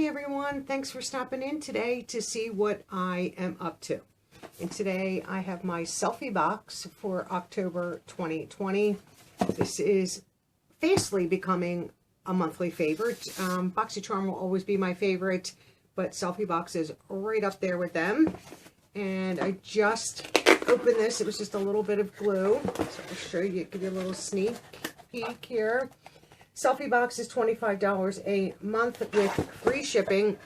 Hi everyone, thanks for stopping in today to see what I am up to. And today I have my selfie box for October 2020. This is fastly becoming a monthly favorite. Boxycharm will always be my favorite, but selfie box is right up there with them. And I just opened this. It was just a little bit of glue. So I'll show you, give you a little sneak peek here. Selfie box is $25 a month with free shipping.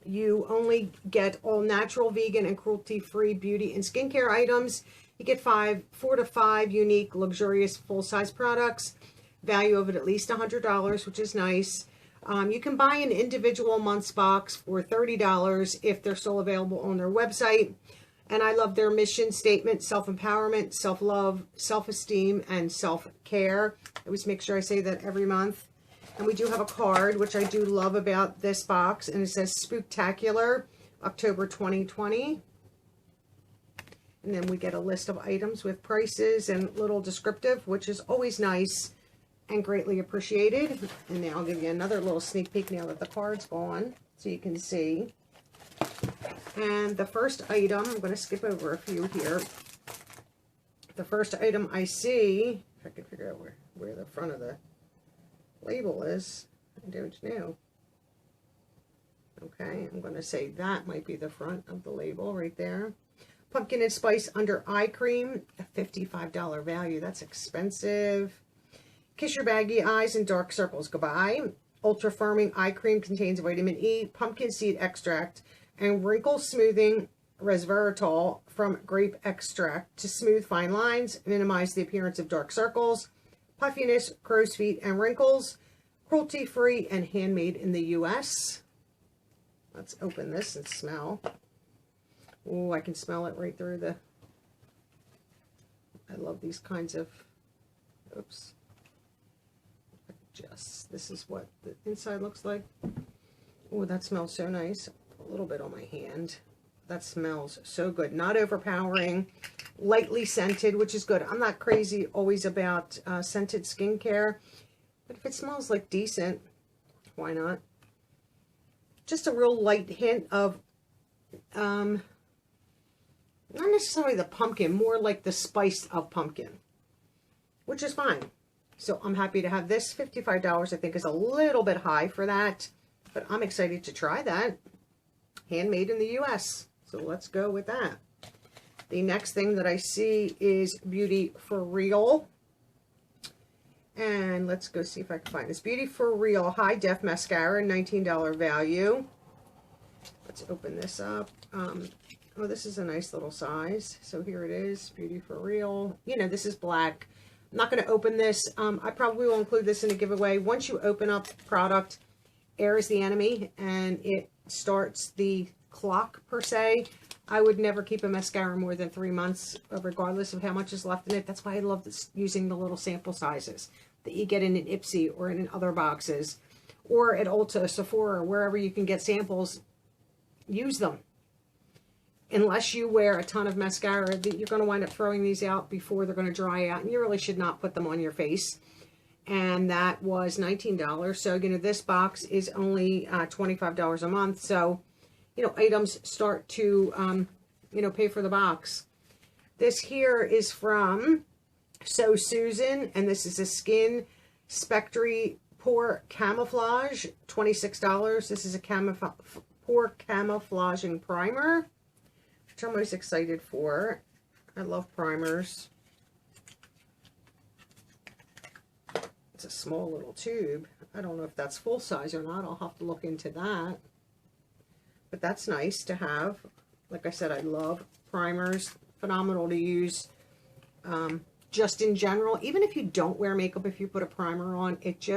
You only get all natural, vegan, and cruelty-free beauty and skincare items. You get 4 to 5 unique, luxurious, full-size products. Value of it at least $100, which is nice. You can buy an individual month's box for $30 if they're still available on their website. And I love their mission statement: self-empowerment, self-love, self-esteem, and self-care. I always make sure I say that every month. And we do have a card, which I do love about this box. And it says Spook-tacular, October 2020. And then we get a list of items with prices and little descriptive, which is always nice and greatly appreciated. And now I'll give you another little sneak peek now that the card's gone, so you can see. And the first item, I'm going to skip over a few here. The first item I see, if I can figure out where the front of the label is, I don't know. Okay, I'm going to say that might be the front of the label right there. Pumpkin and Spice Under Eye Cream, a $55 value. That's expensive. Kiss Your Baggy Eyes and Dark Circles Goodbye. Ultra Firming Eye Cream contains vitamin E, pumpkin seed extract, and wrinkle smoothing resveratrol from grape extract to smooth fine lines, minimize the appearance of dark circles, puffiness, crow's feet, and wrinkles. Cruelty-free and handmade in the U.S. Let's open this and smell. Oh, I can smell it right through the... I love these kinds of... Oops. This is what the inside looks like. Oh, that smells so nice. A little bit on my hand. That smells so good. Not overpowering, lightly scented, which is good. I'm not crazy always about scented skincare, but if it smells like decent, why not? Just a real light hint of not necessarily the pumpkin, more like the spice of pumpkin, which is fine. So I'm happy to have this. $55 I think is a little bit high for that, but I'm excited to try that. Handmade in the U.S. So let's go with that. The next thing that I see is Beauty for Real. And let's go see if I can find this. Beauty for Real High Def Mascara, $19 value. Let's open this up. Oh, this is a nice little size. So here it is, Beauty for Real. You know, this is black. I'm not going to open this. I probably will include this in a giveaway. Once you open up product, air is the enemy, and it starts the clock per se. I would never keep a mascara more than 3 months, regardless of how much is left in it. That's why I love this, using the little sample sizes that you get in an Ipsy or in other boxes, or at Ulta, Sephora, wherever you can get samples. Use them. Unless you wear a ton of mascara, you're going to wind up throwing these out before they're going to dry out, and you really should not put them on your face. And that was $19. So, you know, this box is only $25 a month. So, you know, items start to, you know, pay for the box. This here is from So Susan, and this is a Skin Spectre Pore Camouflage, $26. This is a pore camouflaging primer, which I'm most excited for. I love primers. It's a small little tube. I don't know if that's full size or not. I'll have to look into that. But that's nice to have. Like I said, I love primers. Phenomenal to use just in general. Even if you don't wear makeup, if you put a primer on, it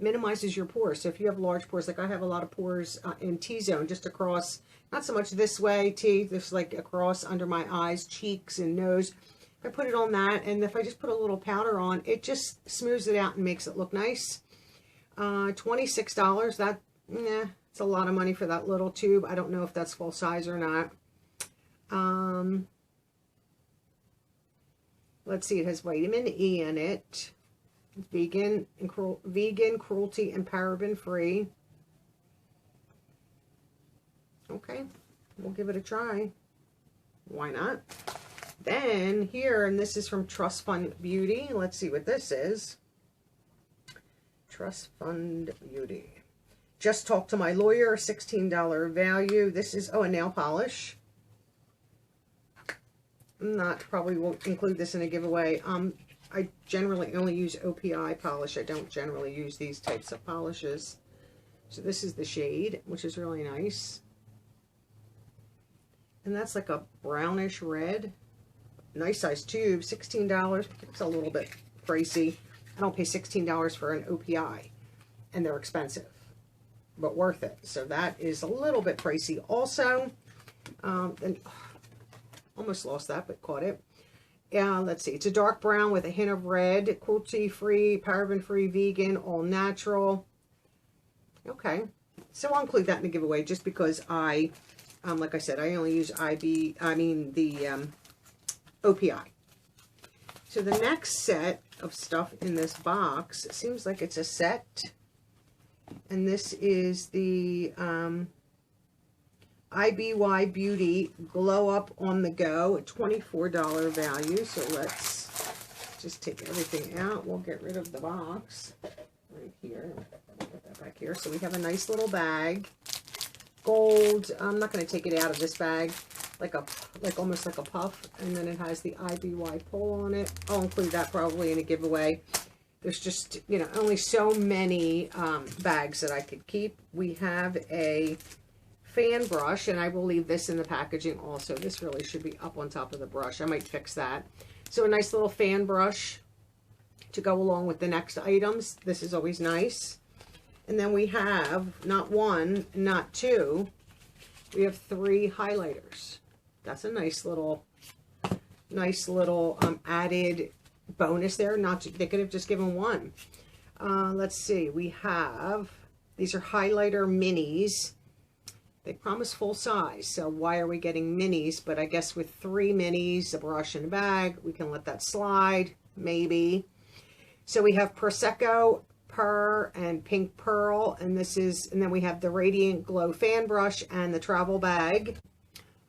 minimizes your pores. So if you have large pores, like I have a lot of pores in T-zone, just across, not so much this way, just like across under my eyes, cheeks, and nose. I put it on that, and if I just put a little powder on, it just smooths it out and makes it look nice. $26, that, it's a lot of money for that little tube. I don't know if that's full size or not. Let's see, it has vitamin E in it. Vegan, cruelty, and paraben free. Okay, we'll give it a try. Why not? Then here, and this is from Trust Fund Beauty. Let's see what this is. Trust Fund Beauty. Just talked to my lawyer, $16 value. This is, oh, a nail polish. Probably won't include this in a giveaway. I generally only use OPI polish. I don't generally use these types of polishes. So this is the shade, which is really nice. And that's like a brownish red. Nice size tube, $16. It's a little bit pricey. I don't pay $16 for an OPI. And they're expensive, but worth it. So that is a little bit pricey also. And almost lost that, but caught it. Let's see. It's a dark brown with a hint of red. Cruelty-free, paraben-free, vegan, all natural. Okay. So I'll include that in the giveaway just because like I said, I only use the OPI. So the next set of stuff in this box, it seems like it's a set. And this is the IBY Beauty Glow Up on the Go, a $24 value. So let's just take everything out. We'll get rid of the box right here. Put that back here. So we have a nice little bag. Gold. I'm not going to take it out of this bag. Almost like a puff. And then it has the IBY pull on it. I'll include that probably in a giveaway. There's just, you know, only so many bags that I could keep. We have a fan brush, and I will leave this in the packaging also. This really should be up on top of the brush. I might fix that. So a nice little fan brush to go along with the next items. This is always nice. And then we have not one, not two. We have 3 highlighters. That's a nice little added bonus there. They could have just given one. Let's see. We have, these are highlighter minis. They promise full size, so why are we getting minis? But I guess with 3 minis, a brush and a bag, we can let that slide, maybe. So we have Prosecco, Purr, and Pink Pearl, and then we have the Radiant Glow fan brush and the travel bag.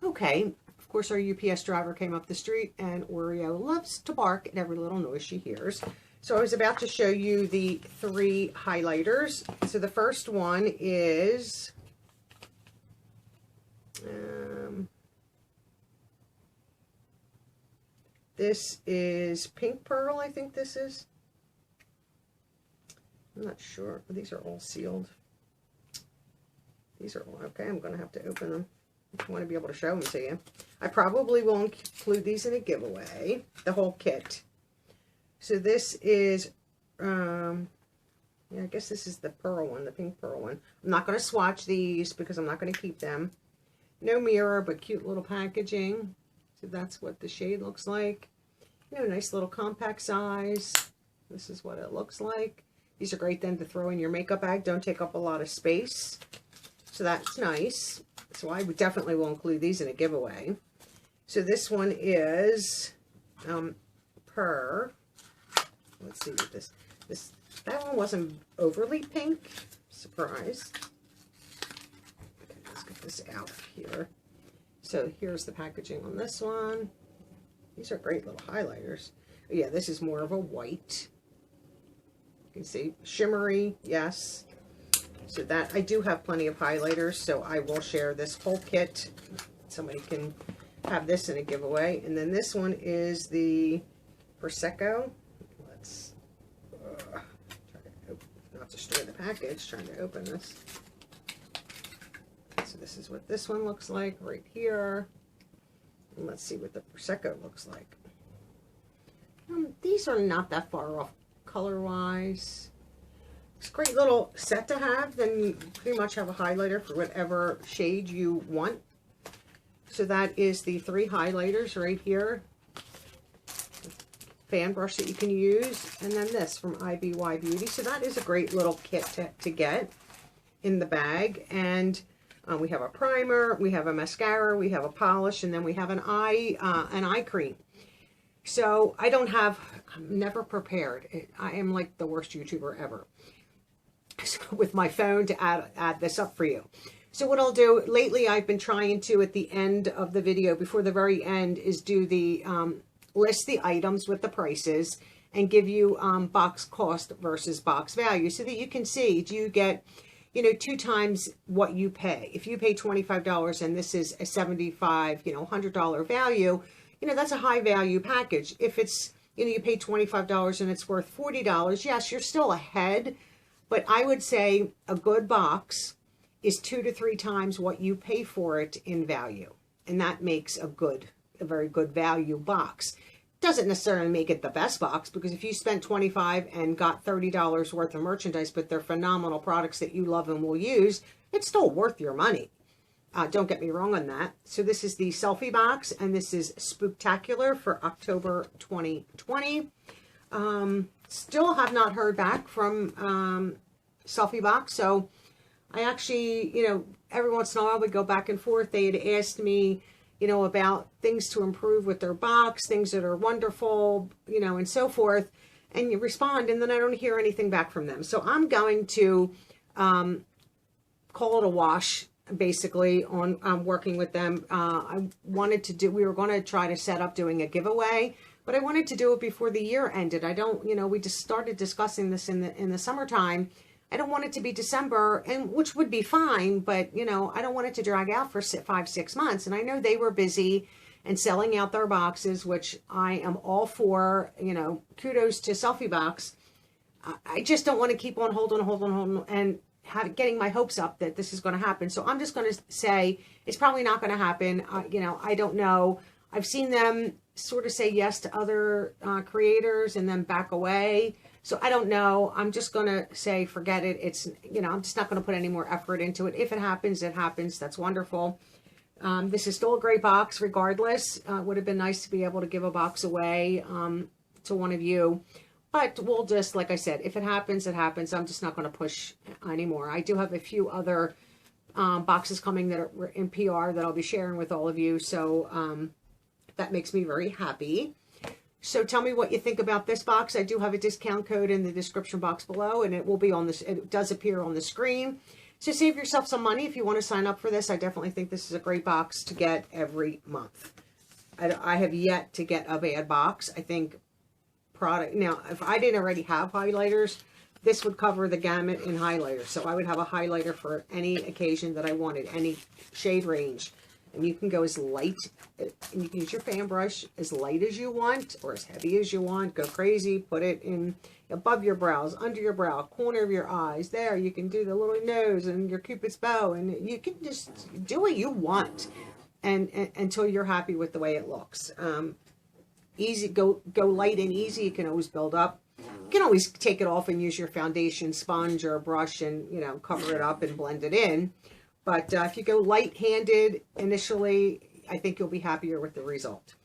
Okay, of course our UPS driver came up the street, and Oreo loves to bark at every little noise she hears. So I was about to show you the 3 highlighters. So the first one is this is Pink Pearl, I think this is. I'm not sure. These are all sealed. These are all okay. I'm going to have to open them. I want to be able to show them to you. I probably will include these in a giveaway, the whole kit. So this is, yeah, I guess this is the pearl one, the Pink Pearl one. I'm not going to swatch these because I'm not going to keep them. No mirror, but cute little packaging. So that's what the shade looks like. You know, nice little compact size. This is what it looks like. These are great then to throw in your makeup bag. Don't take up a lot of space. So that's nice. So I would definitely will include these in a giveaway. So this one is Purr. Let's see what that one wasn't overly pink. Surprise. Okay, let's get this out of here. So here's the packaging on this one. These are great little highlighters. Yeah, this is more of a white. You can see shimmery, yes. So that, I do have plenty of highlighters, so I will share this whole kit. Somebody can have this in a giveaway. And then this one is the Prosecco. Let's try to not destroy the package, trying to open this. So this is what this one looks like right here. And let's see what the Prosecco looks like. These are not that far off color-wise. It's a great little set to have. Then you pretty much have a highlighter for whatever shade you want. So that is the 3 highlighters right here. Fan brush that you can use. And then this from IBY Beauty. So that is a great little kit to get in the bag. And we have a primer, we have a mascara, we have a polish, and then we have an eye cream. So I'm never prepared. I am like the worst YouTuber ever with my phone to add this up for you. So what I'll do, lately I've been trying to, at the end of the video, before the very end, is do the, list the items with the prices and give you box cost versus box value so that you can see, do you get, you know, 2 times what you pay. If you pay $25 and this is a $75, you know, $100 value, you know, that's a high value package. If it's, you know, you pay $25 and it's worth $40, yes, you're still ahead, but I would say a good box is 2 to 3 times what you pay for it in value. And that makes a very good value box. Doesn't necessarily make it the best box, because if you spent $25 and got $30 worth of merchandise, but they're phenomenal products that you love and will use, it's still worth your money. Don't get me wrong on that. So this is the selfie box, and this is Spook-tacular for October 2020. Still have not heard back from selfie box, so I actually, you know, every once in a while we go back and forth. They had asked me, you know, about things to improve with their box, things that are wonderful, you know, and so forth. And you respond, and then I don't hear anything back from them. So I'm going to call it a wash, basically, on working with them. I wanted to do, we were going to try to set up doing a giveaway, but I wanted to do it before the year ended. I don't, you know, we just started discussing this in the summertime. I don't want it to be December, and which would be fine, but, you know, I don't want it to drag out for 5-6 months. And I know they were busy and selling out their boxes, which I am all for, you know, kudos to Selfie Box. I just don't want to keep on holding and getting my hopes up that this is going to happen. So I'm just going to say it's probably not going to happen. You know, I don't know. I've seen them sort of say yes to other creators and then back away. So I don't know. I'm just going to say, forget it. It's, you know, I'm just not going to put any more effort into it. If it happens, it happens. That's wonderful. This is still a great box regardless. It would have been nice to be able to give a box away to one of you. But we'll just, like I said, if it happens, it happens. I'm just not going to push anymore. I do have a few other boxes coming that are in PR that I'll be sharing with all of you. So that makes me very happy. So tell me what you think about this box. I do have a discount code in the description box below, and it will be on this. It does appear on the screen. So save yourself some money if you want to sign up for this. I definitely think this is a great box to get every month. I have yet to get a bad box. I think product. Now, if I didn't already have highlighters, this would cover the gamut in highlighters. So I would have a highlighter for any occasion that I wanted, any shade range. And you can go as light, and you can use your fan brush as light as you want or as heavy as you want. Go crazy. Put it in above your brows, under your brow, corner of your eyes. There, you can do the little nose and your Cupid's bow. And you can just do what you want and until you're happy with the way it looks. Easy, go light and easy. You can always build up. You can always take it off and use your foundation sponge or a brush and, you know, cover it up and blend it in. But if you go light-handed initially, I think you'll be happier with the result.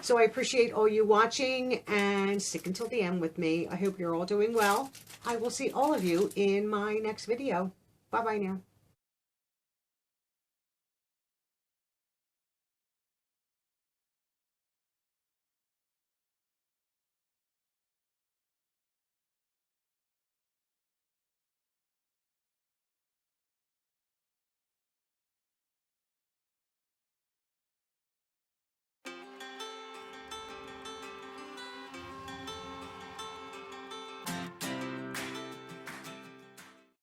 So I appreciate all you watching, and stick until the end with me. I hope you're all doing well. I will see all of you in my next video. Bye-bye now.